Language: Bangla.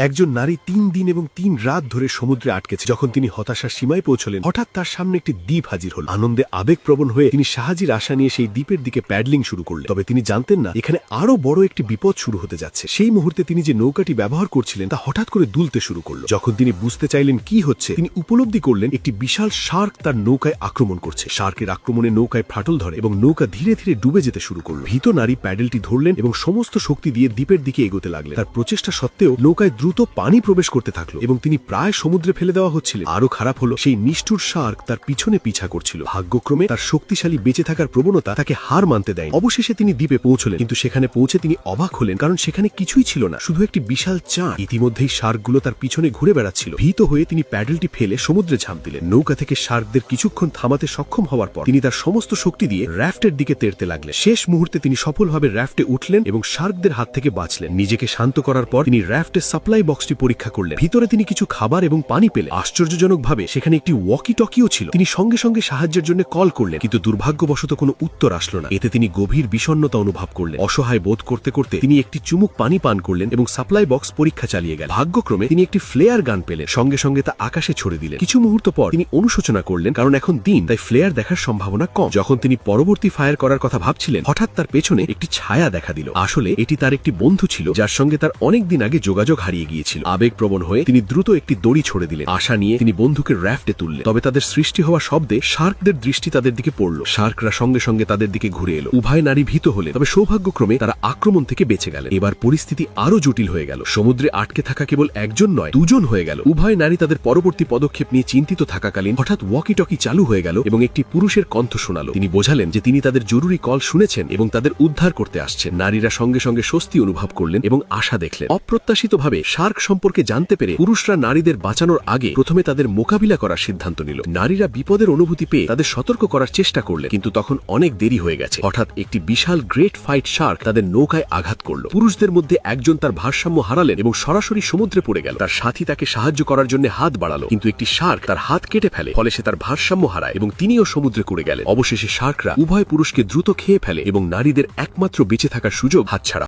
একজন নারী ৩ দিন এবং ৩ রাত ধরে সমুদ্রে আটকেছে। যখন তিনি হতাশার সীমায় পৌঁছলেন, হঠাৎ তার সামনে একটি দ্বীপ হাজির হল। আনন্দে আবেগপ্রবণ হয়ে তিনি সাহায্যের আশা নিয়ে সেই দ্বীপের দিকে প্যাডলিং শুরু করলেন। তবে তিনি জানতেন না এখানে আরো বড় একটি বিপদ শুরু হতে যাচ্ছে। সেই মুহূর্তে তিনি যে নৌকাটি ব্যবহার করছিলেন তা হঠাৎ করে দুলতে শুরু করল। যখন তিনি বুঝতে চাইলেন কি হচ্ছে, তিনি উপলব্ধি করলেন একটি বিশাল শার্ক তার নৌকায় আক্রমণ করছে। শার্কের আক্রমণে নৌকায় ফাটল ধরে এবং নৌকা ধীরে ধীরে ডুবে যেতে শুরু করল। ভীত নারী প্যাডেলটি ধরলেন এবং সমস্ত শক্তি দিয়ে দ্বীপের দিকে এগোতে লাগলেন। তার প্রচেষ্টা সত্ত্বেও নৌকায় দ্রুত পানি প্রবেশ করতে থাকলো এবং তিনি প্রায় সমুদ্রে ফেলে দেওয়া হচ্ছিলেন। আরো খারাপ হলো, সেই নিষ্ঠুর শার্ক তার পিছনে পিছা করছিল। ভাগ্যক্রমে তার শক্তিশালী বেঁচে থাকার প্রবণতা তাকে হার মানতে দেয়। অবশেষে তিনি দ্বীপে পৌঁছলেন, কিন্তু সেখানে পৌঁছে তিনি অবাক হলেন, কারণ সেখানে কিছুই ছিল না, শুধু একটি বিশাল চাঁদ। ইতিমধ্যেই শার্কগুলো তার পিছনে ঘুরে বেড়াচ্ছিল। ভীত হয়ে তিনি প্যাডেলটি ফেলে সমুদ্রে ঝাঁপ দিলেন। নৌকা থেকে শার্কদের কিছুক্ষণ থামাতে সক্ষম হওয়ার পর তিনি তার সমস্ত শক্তি দিয়ে র্যাফটের দিকে তেড়তে লাগলেন। শেষ মুহূর্তে তিনি সফলভাবে র্যাফটে উঠলেন এবং শার্কদের হাত থেকে বাঁচলেন। নিজেকে শান্ত করার পর তিনি র্যাফটের সাপ্লাই বক্সটি পরীক্ষা করলেন। ভিতরে তিনি কিছু খাবার এবং পানি পেলেন। আশ্চর্যজনকভাবে সেখানে একটি ওয়াকি টকিও ছিল। তিনি সঙ্গে সঙ্গে সাহায্যের জন্য কল করলেন, কিন্তু দুর্ভাগ্যবশত কোনো উত্তর আসলো না। এতে তিনি গভীর বিষণ্ণতা অনুভব করলেন। অসহায় বোধ করতে করতে তিনি একটি চুমুক পানি পান করলেন এবং সাপ্লাই বক্স পরীক্ষা চালিয়ে গেলেন। ভাগ্যক্রমে তিনি একটি ফ্লেয়ার গান পেলেন। সঙ্গে সঙ্গে তা আকাশে ছড়ে দিলেন। কিছু মুহূর্ত পর তিনি অনুশোচনা করলেন, কারণ এখন দিন, তাই ফ্লেয়ার দেখার সম্ভাবনা কম। যখন তিনি পরবর্তী ফায়ার করার কথা ভাবছিলেন, হঠাৎ তার পেছনে একটি ছায়া দেখা দিল। আসলে এটি তার একটি বন্ধু ছিল, যার সঙ্গে তার অনেকদিন আগে যোগাযোগ হারিয়ে গিয়েছিল। আবেগপ্রবণ হয়ে তিনি দ্রুত একটি দড়ি ছড়ে দিলেন। আশা নিয়ে তিনি বন্ধুকে র্যাফটে তুললেন। তবে তাদের সৃষ্টি হওয়া শব্দে শার্কদের দৃষ্টি তাদের দিকে পড়ল। শার্করা সঙ্গে সঙ্গে তাদের দিকে ঘুরে এলো। উভয় নারী ভীত হলেন, তবে সৌভাগ্যক্রমে তারা আক্রমণ থেকে বেঁচে গেলেন। এবার পরিস্থিতি আরো জটিল হয়ে গেল। সমুদ্রে আটকে থাকা কেবল একজন নয়, দুজন হয়ে গেল। উভয় নারী তাদের পরবর্তী পদক্ষেপ নিয়ে চিন্তিত থাকাকালীন হঠাৎ ওয়াকি টকি চালু হয়ে গেল এবং একটি পুরুষের কণ্ঠ শোনালো। তিনি বোঝালেন যে তিনি তাদের জরুরি কল শুনেছেন এবং তাদের উদ্ধার করতে আসছেন। নারীরা সঙ্গে সঙ্গে স্বস্তি অনুভব করলেন এবং আশা দেখলেন। অপ্রত্যাশিতভাবে শার্ক সম্পর্কে জানতে পেরে পুরুষরা নারীদের বাঁচানোর আগে প্রথমে তাদের মোকাবিলা করার সিদ্ধান্ত নিল। নারীরা বিপদের অনুভূতি পেয়ে তাদের সতর্ক করার চেষ্টা করলেন, কিন্তু তখন অনেক দেরি হয়ে গেছে। হঠাৎ একটি বিশাল গ্রেট ফাইট শার্ক তাদের নৌকায় আঘাত করল। পুরুষদের মধ্যে একজন তার ভারসাম্য হারালেন এবং সরাসরি সমুদ্রে পড়ে গেল। তার সাথী তাকে সাহায্য করার জন্য হাত বাড়ালো, কিন্তু একটি শার্ক তার হাত কেটে ফেলে। ফলে সে তার ভারসাম্য হারায় এবং তিনিও সমুদ্রে পড়ে গেলেন। অবশেষে শার্করা উভয় পুরুষকে দ্রুত খেয়ে ফেলে এবং নারীদের একমাত্র বেঁচে থাকার সুযোগ হাতছাড়া